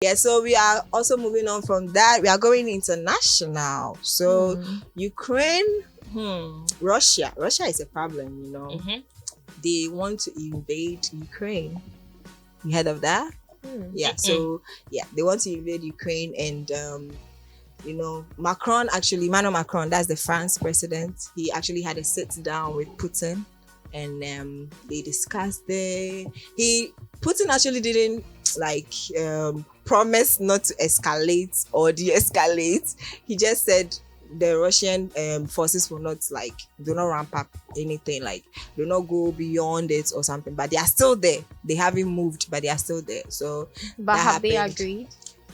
Yeah, so we are also moving on from that. We are going international. So Ukraine, Russia. Russia is a problem, They want to invade Ukraine. You heard of that? Yeah, so they want to invade Ukraine, and Macron, actually, Emmanuel Macron, that's the France president, he actually had a sit down with Putin, and they discussed Putin actually didn't promise not to escalate or de-escalate. He just said the Russian forces will not do not ramp up anything, do not go beyond it or something, but they are still there. They haven't moved, but they are still there. So but have they agreed?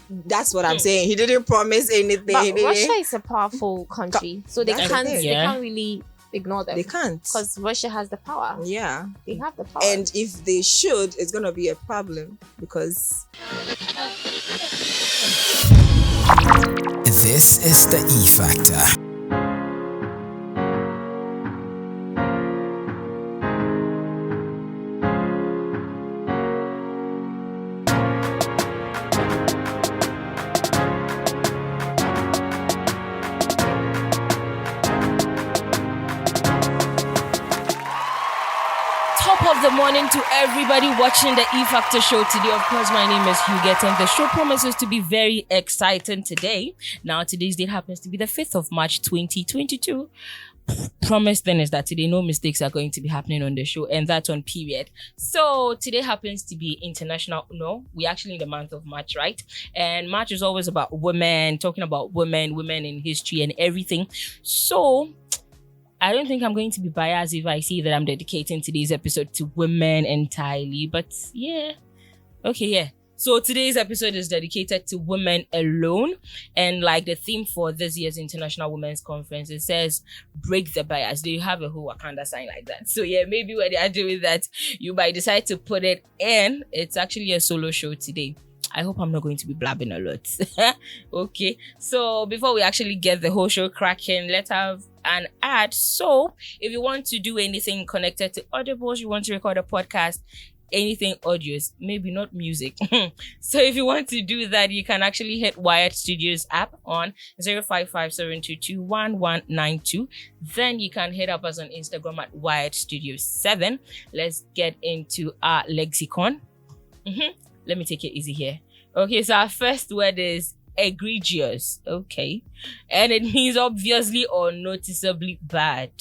That's what I'm saying. He didn't promise anything. But Russia is a powerful country, so they can't really ignore them. They can't, because Russia has the power. Yeah, they have the power. And if they should, it's gonna be a problem because this is the E Factor. Good morning to everybody watching the E Factor show today. Of course, my name is Huguette, and the show promises to be very exciting today. Now, today's date happens to be the 5th of March, 2022. Promise then is that today no mistakes are going to be happening on the show, and that's on period. So today happens to be international. No, we're actually in the month of March, right? And March is always about women, talking about women in history and everything. So I don't think I'm going to be biased if I say that I'm dedicating today's episode to women entirely, but yeah. Okay, yeah. So today's episode is dedicated to women alone, and the theme for this year's International Women's Conference, it says break the bias. Do you have a whole Wakanda sign like that? So yeah, maybe when they are doing that, you might decide to put it in. It's actually a solo show today. I hope I'm not going to be blabbing a lot. Okay, so before we actually get the whole show cracking, let's have an ad. So if you want to do anything connected to audibles, you want to record a podcast, anything audios, maybe not music. So if you want to do that, you can actually hit Wired Studios app on 0557221192. Then you can hit up us on Instagram at Wired Studios 7. Let's get into our lexicon. Let me take it easy here. Okay, so our first word is egregious. Okay, and it means obviously or noticeably bad.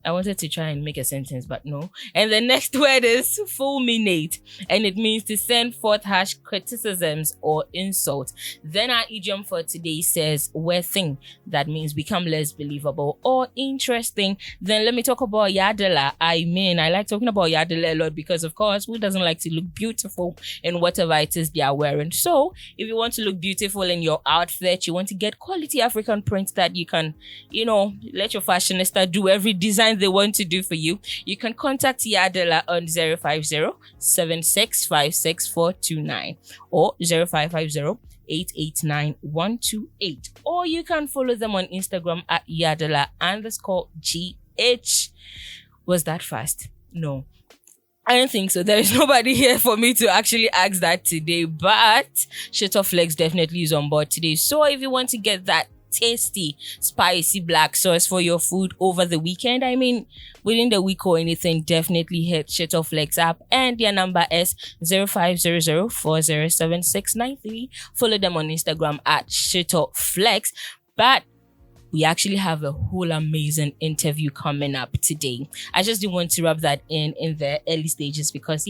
I wanted to try and make a sentence, but no. And the next word is fulminate, and it means to send forth harsh criticisms or insult. Then our idiom for today says worthing. That means become less believable or interesting. Then let me talk about yadala. I like talking about yadala a lot because, of course, who doesn't like to look beautiful in whatever it is they are wearing? So if you want to look beautiful in your outfit, you want to get quality African prints that you can, let your fashionista do every design they want to do for you, you can contact Yadela on 050-7656-429 or 0550-889-128, or you can follow them on Instagram at Yadela_GH. Was that fast? No, I don't think so. There is nobody here for me to actually ask that today, but Shitoflex definitely is on board today. So if you want to get that tasty, spicy black sauce for your food over the weekend, within the week or anything, definitely hit Shitoflex app, and their number is 0500-407693. Follow them on Instagram at Shitoflex. But we actually have a whole amazing interview coming up today. I just didn't want to rub that in the early stages because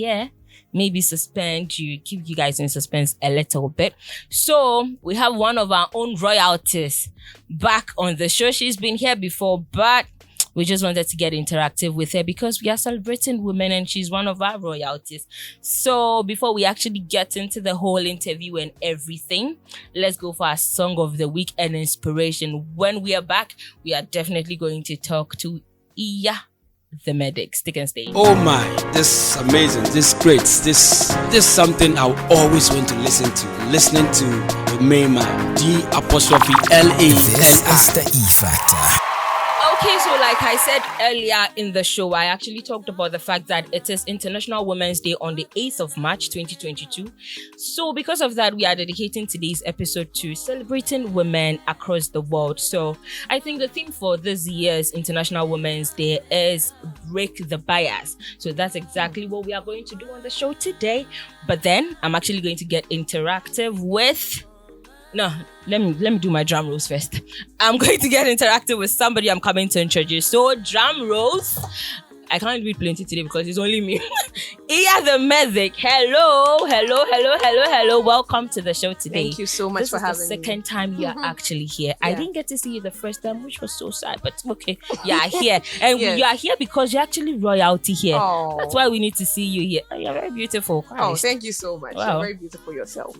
maybe keep you guys in suspense a little bit. So we have one of our own royalties back on the show. She's been here before, but we just wanted to get interactive with her because we are celebrating women and she's one of our royalties. So before we actually get into the whole interview and everything, let's go for our song of the week and inspiration. When we are back, we are definitely going to talk to EYA The Medic. Stick and stay. Oh my, this is amazing, this is great, this is something I always want to listen to. Listening to the main man, D_LASI. This is the E Factor. Okay, so like I said earlier in the show, I actually talked about the fact that it is International Women's Day on the 8th of March 2022. So because of that, we are dedicating today's episode to celebrating women across the world. So I think the theme for this year's International Women's Day is break the bias. So that's exactly what we are going to do on the show today. But then I'm actually going to get interactive with... No, let me do my drum rolls first. I'm going to get interactive with somebody I'm coming to introduce. So drum rolls. I can't read plenty today because it's only me. EYA The Medic. Hello. Welcome to the show today. Thank you so much for having me. This is the second time you are actually here. Yeah. I didn't get to see you the first time, which was so sad, but okay. You are here. And you are here because you're actually royalty here. Oh. That's why we need to see you here. You're very beautiful. Christ. Oh, thank you so much. Wow. You're very beautiful yourself.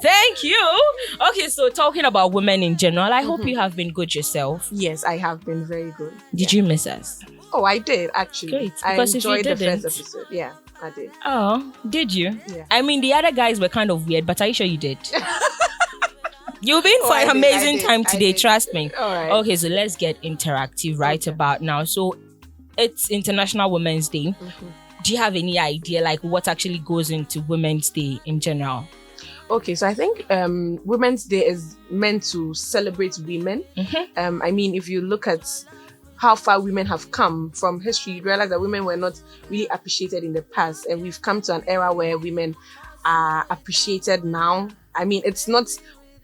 Thank you. Okay, so talking about women in general, I hope you have been good yourself. Yes, I have been very good. Did you miss us? Oh, I did actually. Great. I Because if you enjoyed the didn't... first episode. Yeah, I did. Oh, did you? Yeah. I mean, the other guys were kind of weird, but are you sure you did? You've been for I an did, amazing I did, time I today, did. trust me. All right. Okay, so let's get interactive right about now. So it's International Women's Day. Do you have any idea like what actually goes into Women's Day in general? Okay, so I think Women's Day is meant to celebrate women. I mean, if you look at how far women have come from history, you realize that women were not really appreciated in the past, and we've come to an era where women are appreciated now. I mean, it's not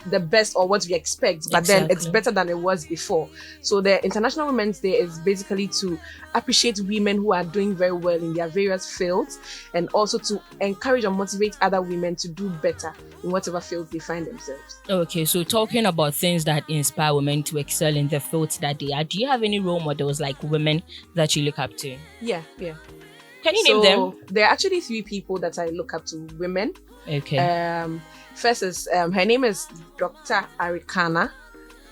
the best or what we expect, but then it's better than it was before. So the International Women's Day is basically to appreciate women who are doing very well in their various fields, and also to encourage and motivate other women to do better in whatever field they find themselves. Okay, so talking about things that inspire women to excel in the fields that they are, do you have any role models like women that you look up to? Yeah. Can you name them? There are actually 3 people that I look up to, women. Okay. First is her name is Dr. Arikana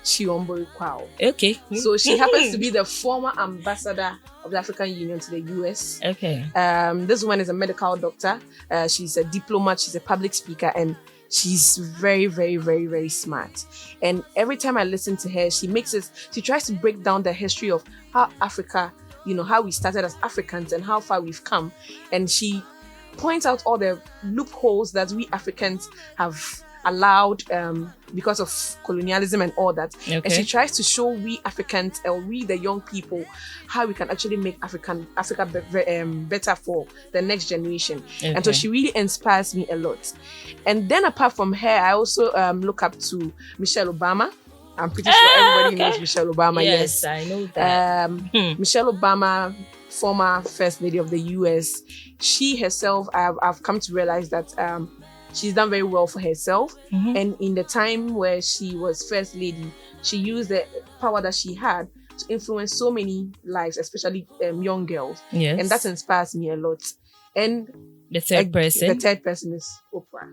Chiombo-Kwao. Okay. So she happens to be the former ambassador of the African Union to the US. Okay. This woman is a medical doctor. She's a diplomat. She's a public speaker, and she's very, very, very, very smart. And every time I listen to her, she tries to break down the history of how Africa, how we started as Africans and how far we've come. And she points out all the loopholes that we Africans have allowed because of colonialism and all that. Okay. And she tries to show we Africans, or we the young people, how we can actually make Africa better for the next generation. Okay. And so she really inspires me a lot. And then apart from her, I also look up to Michelle Obama. I'm pretty sure everybody knows Michelle Obama. Yes, I know that. Michelle Obama, former First Lady of the US, she herself, I've come to realize that she's done very well for herself. And in the time where she was First Lady, she used the power that she had to influence so many lives, especially young girls. Yes. And that inspires me a lot. And the third person? The third person is Oprah.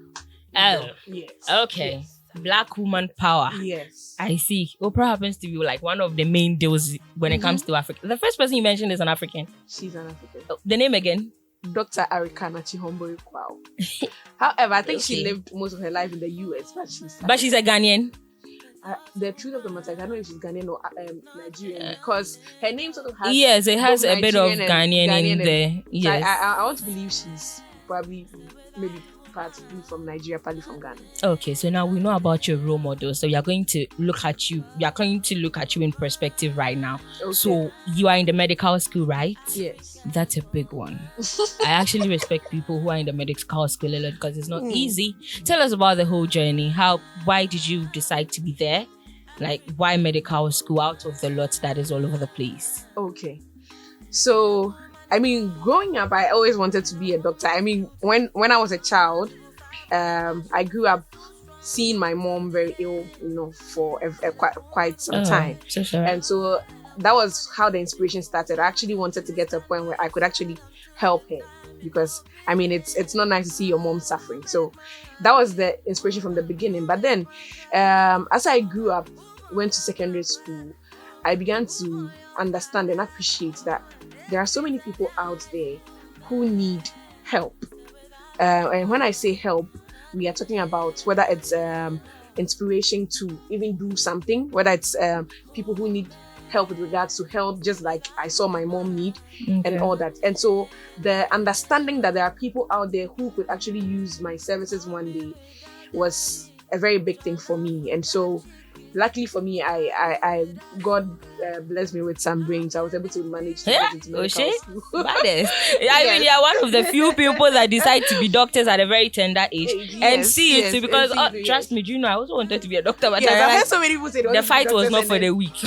Oh, yes. Okay. Yes. Black woman power. Yes. I see. Oprah happens to be like one of the main deals when it comes to Africa. The first person you mentioned is an African. She's an African. Oh, the name again? Dr. Arikana Chiombo-Kwao. However, I think she lived most of her life in the US, but she's a Ghanaian. The truth of the matter, I don't know if she's Ghanaian or Nigerian, because her name sort of has... Yes, it has a bit of Ghanaian in there. Yes. So I want to believe she's probably maybe partly from Nigeria, partly from Ghana. Okay, so now we know about your role model. So we are going to look at you. We are going to look at you in perspective right now. Okay. So you are in the medical school, right? Yes. That's a big one. I actually respect people who are in the medical school a lot because it's not easy. Tell us about the whole journey. Why did you decide to be there? Like, why medical school out of the lot that is all over the place? Okay. So, I mean, growing up, I always wanted to be a doctor. I mean, when I was a child, I grew up seeing my mom very ill, for quite some time. So sorry. And so that was how the inspiration started. I actually wanted to get to a point where I could actually help her, because I mean, it's not nice to see your mom suffering. So that was the inspiration from the beginning. But then, as I grew up, went to secondary school, I began to understand and appreciate that there are so many people out there who need help. And when I say help, we are talking about whether it's inspiration to even do something, whether it's people who need help with regards to health, just like I saw my mom need and all that. And so the understanding that there are people out there who could actually use my services one day was a very big thing for me. And so luckily for me, I God blessed me with some brains. I was able to manage to get into medical school. I mean, you're one of the few people that decide to be doctors at a very tender age and see it because trust me, I also wanted to be a doctor, but I heard so many people say the fight was not for the weak.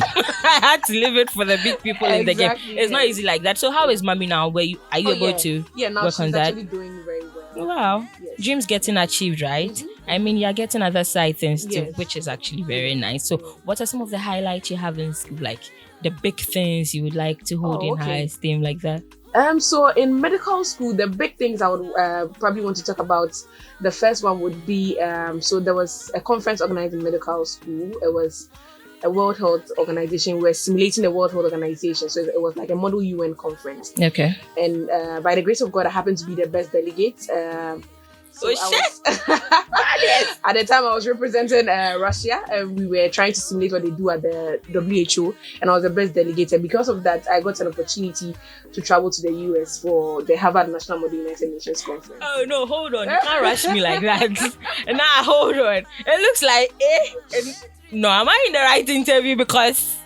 I had to leave it for the big people in the game. It's not easy like that. So how is mommy now? Are you able to now work on that? Actually doing very well. Wow. Yes. Dreams getting achieved, right? I mean, you're getting other side things too, which is actually very nice. So what are some of the highlights you have in school? Like the big things you would like to hold in high esteem like that? So in medical school, the big things I would probably want to talk about, the first one would be, so there was a conference organized in medical school. It was a World Health Organization. We're simulating the World Health Organization. So it was like a model UN conference. Okay. And by the grace of God, I happened to be the best delegate. At the time, I was representing Russia, and we were trying to simulate what they do at the WHO, and I was the best delegate. And because of that, I got an opportunity to travel to the US for the Harvard National Model United Nations Conference. Oh no, hold on. You can't rush me like that. Nah, hold on. It looks like no, am I in the right interview? Because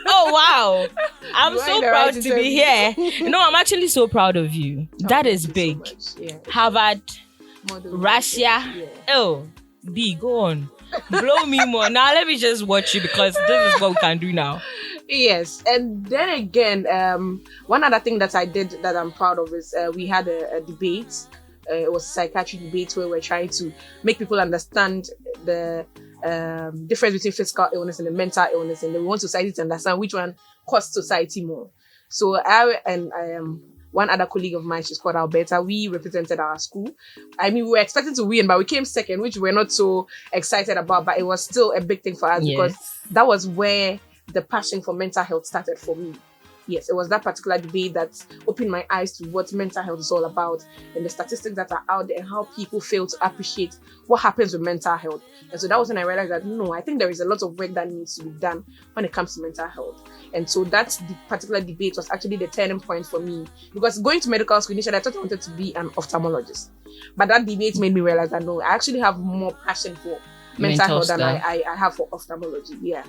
oh wow, I'm so proud to be here. No, I'm actually so proud of you. That is big. So Harvard, Russia. Yeah. Oh, B, go on. Blow me more. Now let me just watch you because this is what we can do now. Yes, and then again, one other thing that I did that I'm proud of is we had a debate. It was a psychiatric debate where we're trying to make people understand the difference between physical illness and the mental illness, and we want society to understand which one costs society more. So I am one other colleague of mine, she's called Alberta. We represented our school. I mean, we were expecting to win, but we came second, which we're not so excited about, but it was still a big thing for us because that was where the passion for mental health started for me. Yes, it was that particular debate that opened my eyes to what mental health is all about and the statistics that are out there and how people fail to appreciate what happens with mental health. And so that was when I realized that, no, I think there is a lot of work that needs to be done when it comes to mental health. And so that particular debate was actually the turning point for me. Because going to medical school, initially I thought I wanted to be an ophthalmologist. But that debate made me realize that, no, I actually have more passion for mental health than I have for ophthalmology. Yeah.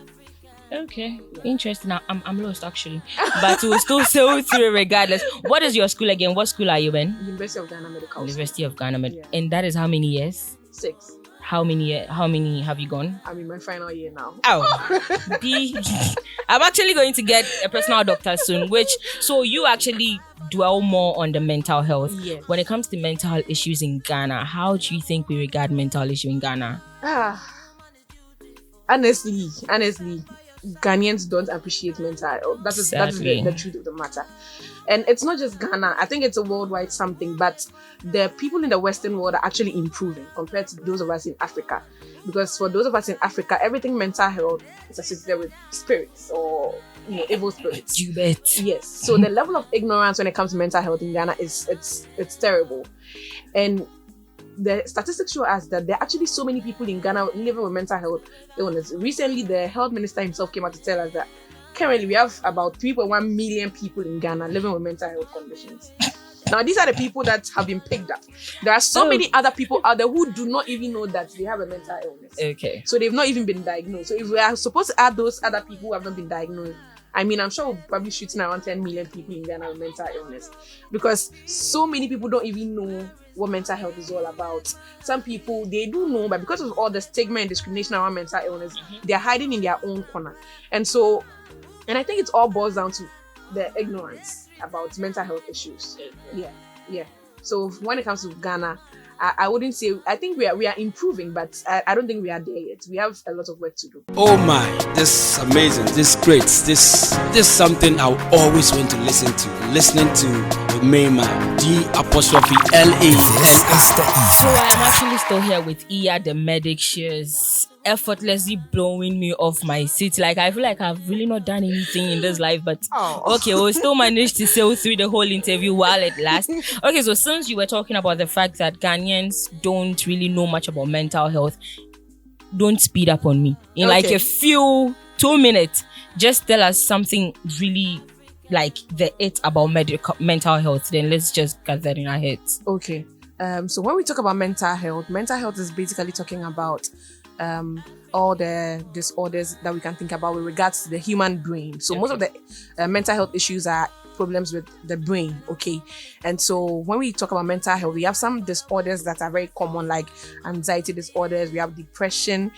Okay, interesting. I'm lost actually, but we'll still sail through regardless. What is your school again? What school are you in? University of Ghana Medical. University of Ghana Medical. And that is how many years? 6. How many have you gone? I'm in my final year now. Oh, I'm actually going to get a personal doctor soon. So you actually dwell more on the mental health. Yes. When it comes to mental issues in Ghana, how do you think we regard mental issue in Ghana? Honestly. Ghanaians don't appreciate mental health. That is the truth of the matter. And it's not just Ghana. I think it's a worldwide something, but the people in the Western world are actually improving compared to those of us in Africa. Because for those of us in Africa, everything mental health is associated with spirits or evil spirits. You bet. Yes. So the level of ignorance when it comes to mental health in Ghana it's terrible. And the statistics show us that there are actually so many people in Ghana living with mental health illness. Recently, the health minister himself came out to tell us that currently we have about 3.1 million people in Ghana living with mental health conditions. Now, these are the people that have been picked up. There are so many other people out there who do not even know that they have a mental illness. Okay. So they've not even been diagnosed. So if we are supposed to add those other people who have not been diagnosed, I mean, I'm sure we're probably shooting around 10 million people in Ghana with mental illness because so many people don't even know what mental health is all about. Some people, they do know, but because of all the stigma and discrimination around mental illness, they're hiding in their own corner. And I think it all boils down to the ignorance about mental health issues. Yeah. So when it comes to Ghana, I wouldn't say, I think we are improving, but I don't think we are there yet. We have a lot of work to do. Oh my, this is amazing, this is great, this is something I always want to listen to. Listening to the main man, G''LA. This is the E So I am Factor. actually still here with EYA The Medic. She's effortlessly blowing me off my seat. Like, I feel like I've really not done anything in this life, but okay, we'll still manage to sail through the whole interview while it lasts. Okay, so since you were talking about the fact that Ghanaians don't really know much about mental health, don't speed up on me. In like a few 2 minutes, just tell us something really like about mental health. Then let's just get that in our heads. Okay. So when we talk about mental health is basically talking about all the disorders that we can think about with regards to the human brain. So most of the mental health issues are problems with the brain, okay? And so when we talk about mental health, we have some disorders that are very common, like anxiety disorders, we have depression,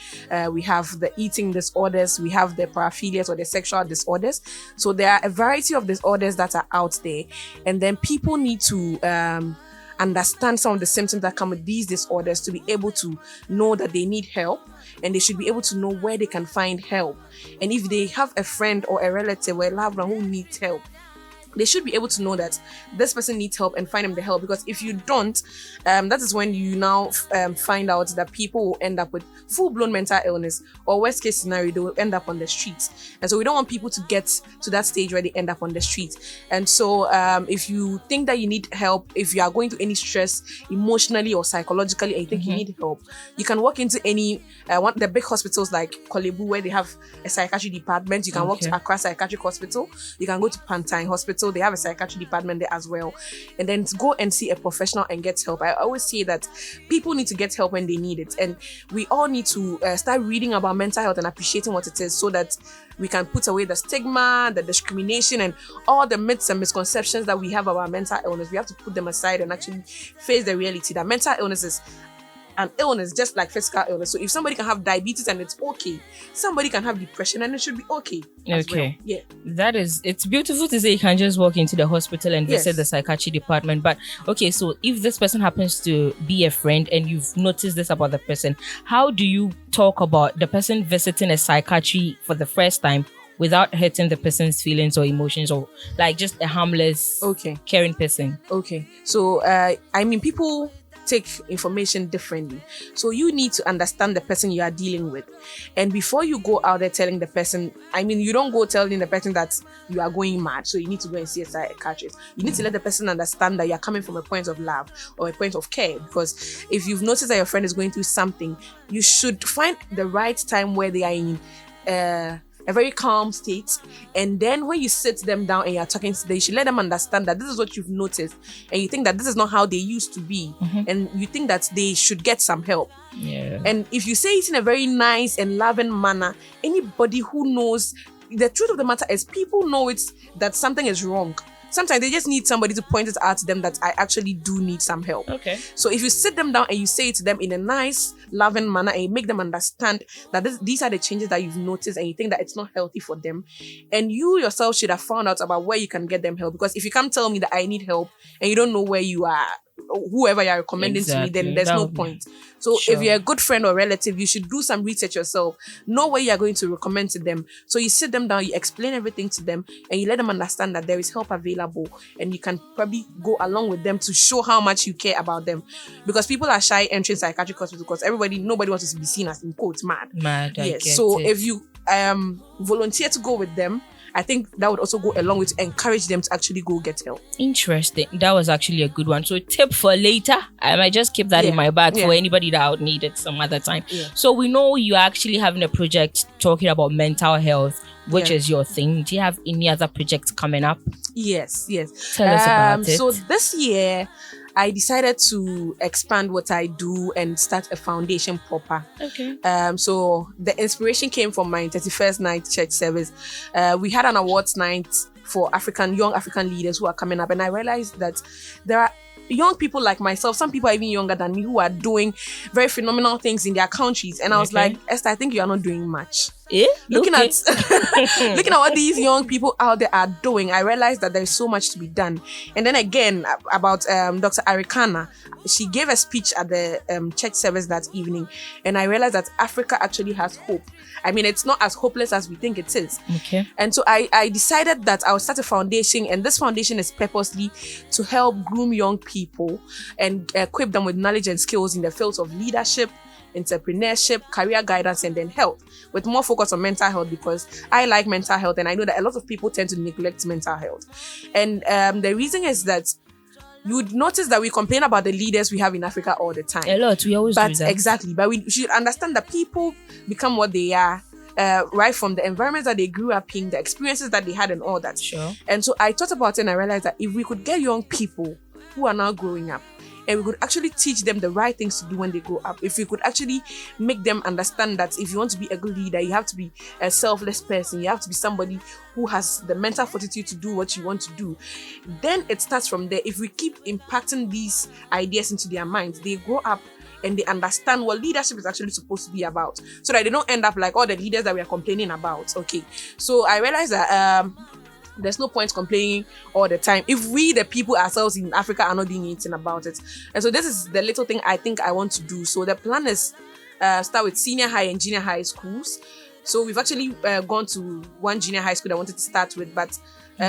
we have the eating disorders, we have the paraphilias or the sexual disorders. So there are a variety of disorders that are out there, and then people need to understand some of the symptoms that come with these disorders to be able to know that they need help, and they should be able to know where they can find help. And if they have a friend or a relative or a loved one who needs help, they should be able to know that this person needs help and find them the help. Because if you don't, that is when you now find out that people will end up with full-blown mental illness, or worst case scenario, they will end up on the streets. And so we don't want people to get to that stage where they end up on the streets. And so if you think that you need help, if you are going through any stress emotionally or psychologically, and you think you need help, you can walk into any the big hospitals like Kolebu, where they have a psychiatry department. You can walk to Accra Psychiatric Hospital. You can go to Pantine Hospital. They have a psychiatry department there as well. And then go and see a professional and get help. I always say that people need to get help when they need it. And we all need to start reading about mental health and appreciating what it is, so that we can put away the stigma, the discrimination, and all the myths and misconceptions that we have about mental illness. We have to put them aside and actually face the reality that mental illness is an illness just like physical illness. So if somebody can have diabetes and it's okay, somebody can have depression and it should be okay. Okay. Well. Yeah. It's beautiful to say you can just walk into the hospital and visit the psychiatry department. But okay, so if this person happens to be a friend and you've noticed this about the person, how do you talk about the person visiting a psychiatry for the first time without hurting the person's feelings or emotions, or like just a harmless, caring person? Okay. So, people take information differently. So you need to understand the person you are dealing with. And before you go out there telling the person, you don't go telling the person that you are going mad, so you need to go and see a psychiatrist. You need to let the person understand that you are coming from a point of love or a point of care. Because if you've noticed that your friend is going through something, you should find the right time where they are in a very calm state, and then when you sit them down and you're talking to them, you should let them understand that this is what you've noticed, and you think that this is not how they used to be, and you think that they should get some help. And if you say it in a very nice and loving manner, anybody who knows, the truth of the matter is, people know it's that something is wrong. Sometimes they just need somebody to point it out to them that I actually do need some help. Okay. So if you sit them down and you say it to them in a nice, loving manner, and you make them understand that these are the changes that you've noticed, and you think that it's not healthy for them, and you yourself should have found out about where you can get them help. Because if you can't tell me that I need help and you don't know where you are, whoever you're recommending to me, then there's no point. So if you're a good friend or relative, you should do some research yourself, know where you're going to recommend to them. So you sit them down, you explain everything to them, and you let them understand that there is help available, and you can probably go along with them to show how much you care about them. Because people are shy entering psychiatric hospitals because nobody wants to be seen as, in quotes, mad. Yes. So if you volunteer to go with them, I think that would also go along with to encourage them to actually go get help. Interesting. That was actually a good one. So tip for later. I might just keep that in my bag for anybody that would need it some other time. Yeah. So we know you're actually having a project talking about mental health, which is your thing. Do you have any other projects coming up? Yes. Tell us about it. So this year, I decided to expand what I do and start a foundation proper. Okay. So the inspiration came from my 31st night church service. We had an awards night for young African leaders who are coming up, and I realized that there are young people like myself, some people are even younger than me, who are doing very phenomenal things in their countries. And I was like, Esther, I think you are not doing much. Looking at what these young people out there are doing, I realized that there is so much to be done. And then again, about Dr. Arikana, she gave a speech at the church service that evening, and I realized that Africa actually has hope. It's not as hopeless as we think it is. Okay. And so I decided that I would start a foundation, and this foundation is purposely to help groom young people and equip them with knowledge and skills in the fields of leadership, entrepreneurship, career guidance, and then health, with more focus on mental health, because I like mental health, and I know that a lot of people tend to neglect mental health. And the reason is that you would notice that we complain about the leaders we have in Africa all the time. A lot. We always do that. Exactly. But we should understand that people become what they are, right from the environments that they grew up in, the experiences that they had and all that. Sure. And so I thought about it and I realized that if we could get young people who are now growing up, and we could actually teach them the right things to do when they grow up. If we could actually make them understand that if you want to be a good leader, you have to be a selfless person. You have to be somebody who has the mental fortitude to do what you want to do. Then it starts from there. If we keep impacting these ideas into their minds, they grow up and they understand what leadership is actually supposed to be about, so that they don't end up like all the leaders that we are complaining about. Okay. So I realized that there's no point complaining all the time if we, the people ourselves in Africa, are not doing anything about it. And so this is the little thing I think I want to do. So the plan is start with senior high and junior high schools. So we've actually gone to one junior high school that I wanted to start with, but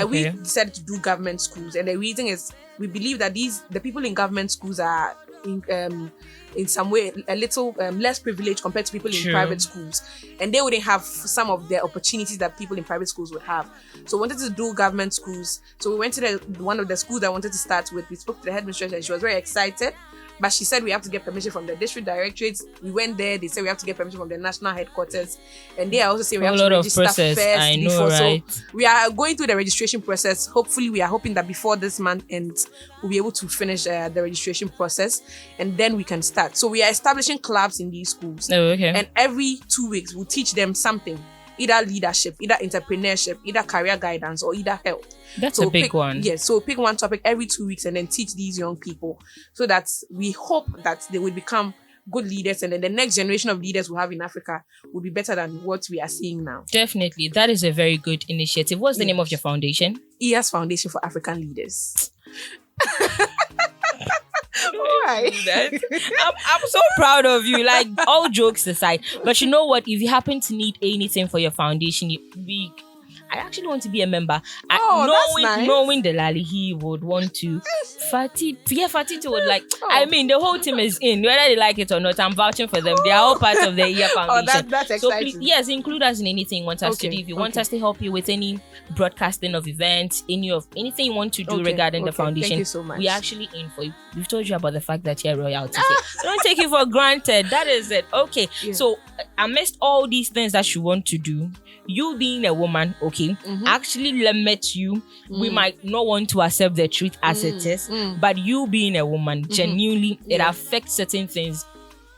we decided to do government schools. And the reason is we believe that the people in government schools are in some way a little less privileged compared to people in private schools, and they wouldn't have some of the opportunities that people in private schools would have. So we wanted to do government schools. So we went to one of the schools I wanted to start with. We spoke to the headmistress and she was very excited, but she said we have to get permission from the district directorates. We went there, they said we have to get permission from the national headquarters, and they are also saying we have to register first. I know, right? So we are going through the registration process. Hopefully we are hoping that before this month ends, we'll be able to finish the registration process, and then we can start. So we are establishing clubs in these schools. Oh, okay. And every 2 weeks we'll teach them something, either leadership, either entrepreneurship, either career guidance, or either health. That's a big one. Yes, so pick one topic every 2 weeks and then teach these young people, so that we hope that they will become good leaders, and then the next generation of leaders we have in Africa will be better than what we are seeing now. Definitely. That is a very good initiative. What's the name of your foundation? EYA's Foundation for African Leaders. Right. I'm so proud of you. Like, all jokes aside. But you know what? If you happen to need anything for your foundation, I actually want to be a member. That's nice. Knowing the Lali, he would want to. Fatito would like. I mean, the whole team is in. Whether they like it or not, I'm vouching for them. They are all part of the EYA Foundation. That's exciting. So please, yes, include us in anything you want us to do. If you want us to help you with any broadcasting of events, anything you want to do regarding the foundation, thank you so much. we are actually in for you. We've told you about the fact that you're royalty. Don't take it for granted. That is it. Okay. Yeah. So amidst all these things that you want to do, you being a woman, actually limits you. We might not want to accept the truth as it is, but you being a woman, genuinely, it affects certain things.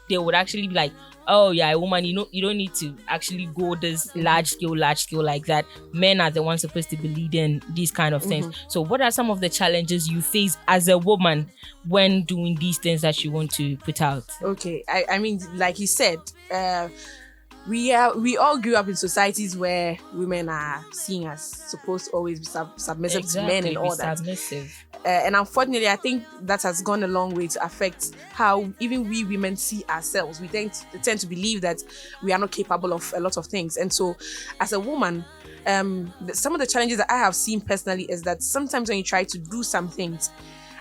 They would actually be like, oh yeah, a woman, you don't need to actually go this large scale like that. Men are the ones supposed to be leading these kind of things. So what are some of the challenges you face as a woman when doing these things that you want to put out? Okay, I mean, like you said, we all grew up in societies where women are seen as supposed to always be submissive to men and all that. And unfortunately, I think that has gone a long way to affect how even we women see ourselves. We tend to believe that we are not capable of a lot of things. And so as a woman, some of the challenges that I have seen personally is that sometimes when you try to do some things,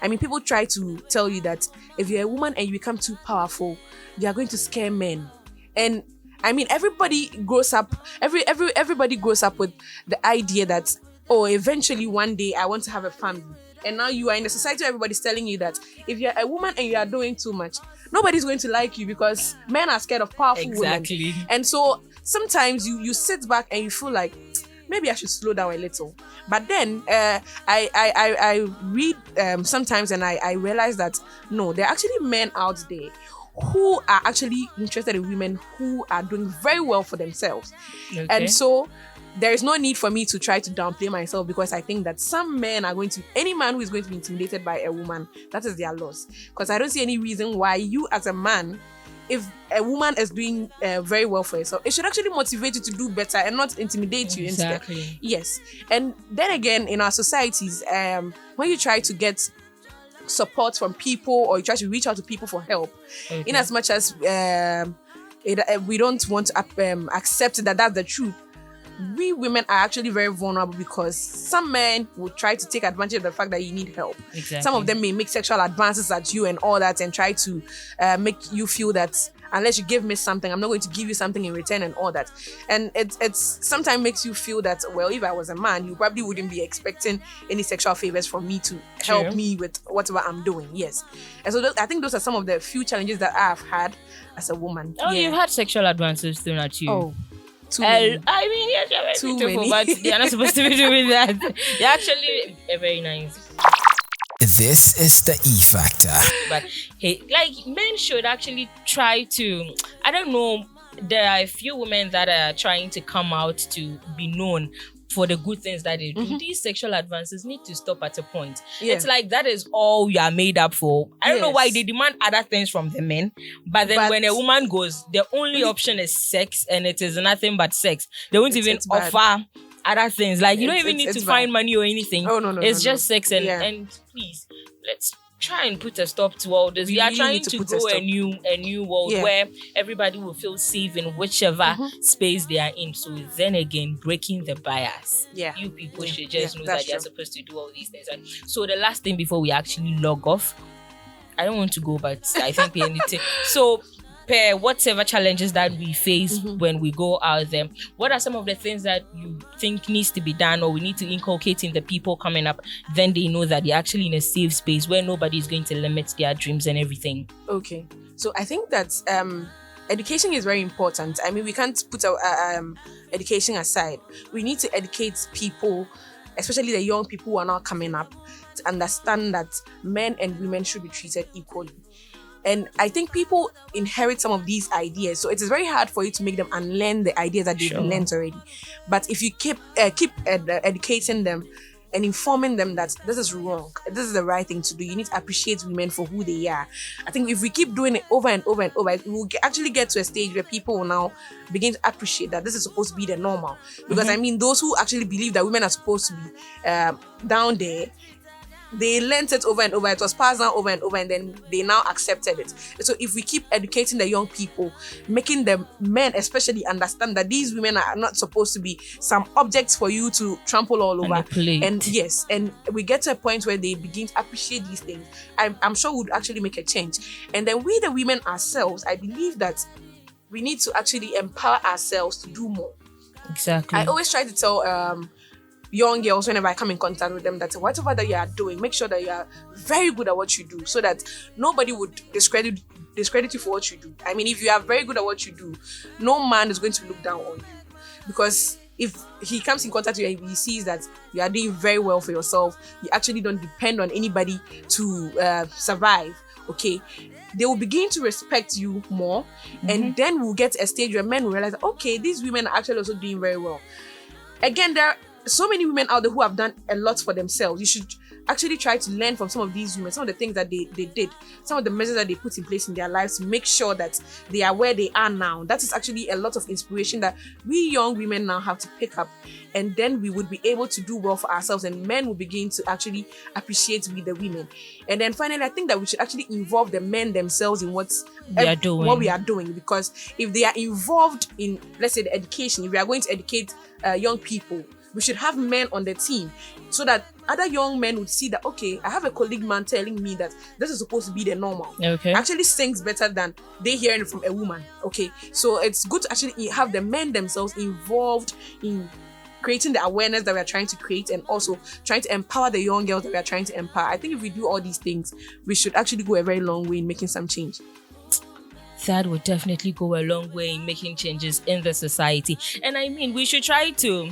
I mean, people try to tell you that if you're a woman and you become too powerful, you are going to scare men. And I mean, everybody grows up everybody grows up with the idea that, oh, eventually one day I want to have a family. And now you are in a society where everybody's telling you that if you're a woman and you are doing too much, nobody's going to like you because men are scared of powerful women. And so sometimes you sit back and you feel like, maybe I should slow down a little. But then I read sometimes and I realize that no, there are actually men out there who are actually interested in women who are doing very well for themselves. And so there is no need for me to try to downplay myself, because I think that some men are any man who is going to be intimidated by a woman, that is their loss. Because I don't see any reason why you as a man, if a woman is doing very well for herself, it should actually motivate you to do better and not intimidate you instead. Yes. And then again, in our societies, when you try to get support from people or you try to reach out to people for help, in as much as we don't want to accept that that's the truth, we women are actually very vulnerable, because some men will try to take advantage of the fact that you need help. Some of them may make sexual advances at you and all that and try to make you feel that unless you give me something, I'm not going to give you something in return and all that. And it's sometimes makes you feel that, well, if I was a man, you probably wouldn't be expecting any sexual favors from me to help me with whatever I'm doing. Yes. And so I think those are some of the few challenges that I've had as a woman. Oh, you've had sexual advances thrown at you. Oh, too many. I mean, yes, you're very Too beautiful, many. but you're not supposed to be doing that. You're actually very nice. This is the E Factor. But hey, like, men should actually try to, I don't know, there are a few women that are trying to come out to be known for the good things that they do. These sexual advances need to stop at a point. Yeah. It's like that is all you are made up for. I don't know Yes. why they demand other things from the men, but then when a woman goes, the only option is sex, and it is nothing but sex. They won't even it's bad. offer other things. Like, you don't even need it's to bad. find money or anything. Oh, no, it's no, just no. sex, and Yeah. and please, let's try and put a stop to all this. We are really trying need to to put a grow a stop. new world Yeah. where everybody will feel safe in whichever space they are in. So then again, breaking the bias. Yeah. You people Yeah. should just Yeah, know that's that you're true. supposed to do all these things. And so the last thing before we actually log off, I don't want to go, but I think we need to. So, per whatever challenges that we face when we go out there, what are some of the things that you think needs to be done, or we need to inculcate in the people coming up? Then they know that they're actually in a safe space where nobody is going to limit their dreams and everything. Okay. So I think that education is very important. I mean, we can't put our education aside. We need to educate people, especially the young people who are now coming up, to understand that men and women should be treated equally. And I think people inherit some of these ideas, so it is very hard for you to make them unlearn the ideas that they've learned already. But if you keep educating them and informing them that this is wrong, this is the right thing to do, you need to appreciate women for who they are. I think if we keep doing it over and over and over, we will actually get to a stage where people will now begin to appreciate that this is supposed to be the normal. Because I mean, those who actually believe that women are supposed to be down there, they learned it over and over. It was passed down over and over, and then they now accepted it. So if we keep educating the young people, making the men especially understand that these women are not supposed to be some objects for you to trample all over. Manipulate. And yes, and we get to a point where they begin to appreciate these things, I'm sure would actually make a change. And then we, the women ourselves, I believe that we need to actually empower ourselves to do more. Exactly. I always try to tell young girls whenever I come in contact with them that whatever that you are doing, make sure that you are very good at what you do, so that nobody would discredit you for what you do. I mean, if you are very good at what you do, no man is going to look down on you, because if he comes in contact with you and he sees that you are doing very well for yourself, you actually don't depend on anybody to survive, okay, they will begin to respect you more. And then we'll get to a stage where men will realize, okay, these women are actually also doing very well. Again, there are so many women out there who have done a lot for themselves. You should actually try to learn from some of these women, some of the things that they did, some of the measures that they put in place in their lives to make sure that they are where they are now. That is actually a lot of inspiration that we young women now have to pick up, and then we would be able to do well for ourselves, and men will begin to actually appreciate we the women. And then finally, I think that we should actually involve the men themselves in what we are doing, because if they are involved in, let's say, the education, if we are going to educate young people, we should have men on the team, so that other young men would see that, okay, I have a colleague man telling me that this is supposed to be the normal. Okay. Actually sings better than they hearing it from a woman. Okay. So it's good to actually have the men themselves involved in creating the awareness that we are trying to create, and also trying to empower the young girls that we are trying to empower. I think if we do all these things, we should actually go a very long way in making some change. That would definitely go a long way in making changes in the society. And I mean, we should try to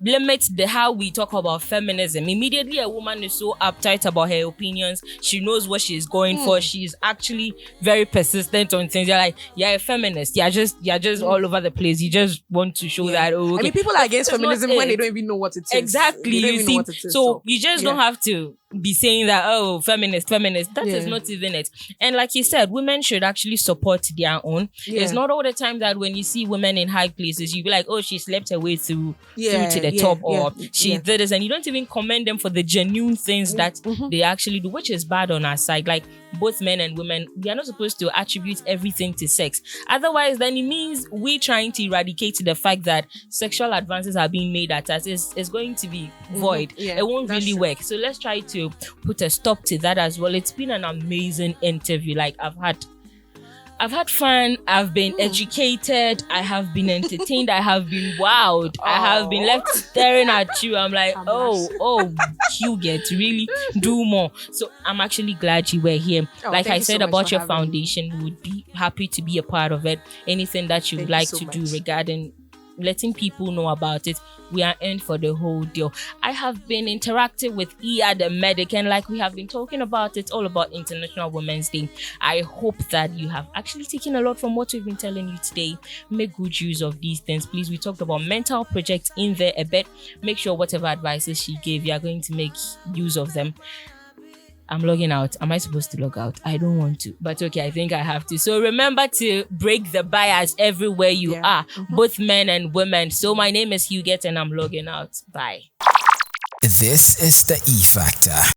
limit how we talk about feminism. Immediately a woman is so uptight about her opinions, she knows what she's going for, she's actually very persistent on things. You're like, you're a feminist, you're just all over the place, you just want to show that, oh, okay. I mean, people are against That's feminism not when it. they don't even know what it is. Exactly. They don't You even see, know what it is, so you just don't have to be saying that, oh, feminist. That is not even it. And like you said, women should actually support their own. It's not all the time that when you see women in high places, you be like, oh, she slept her way through to the top, or she did this, and you don't even commend them for the genuine things that they actually do, which is bad on our side. Like, both men and women, we are not supposed to attribute everything to sex. Otherwise, then it means we trying to eradicate the fact that sexual advances are being made at us is going to be void. It won't really work. So let's try to put a stop to that as well. It's been an amazing interview. Like, I've had I've had fun. I've been educated. I have been entertained. I have been wowed. I have been left staring at you. I'm like, you get really do more. So I'm actually glad you were here. Like I said about your foundation, we would be happy to be a part of it. Anything that you would like to do regarding letting people know about it, we are in for the whole deal. I have been interacting with EYA The Medic, and like we have been talking about, it's all about International Women's Day. I hope that you have actually taken a lot from what we've been telling you today. Make good use of these things, please. We talked about mental projects in there a bit. Make sure whatever advices she gave, you are going to make use of them. I'm logging out. Am I supposed to log out? I don't want to, but okay, I think I have to. So remember to break the bias everywhere you are, both men and women. So my name is Huguette and I'm logging out. Bye. This is the E Factor.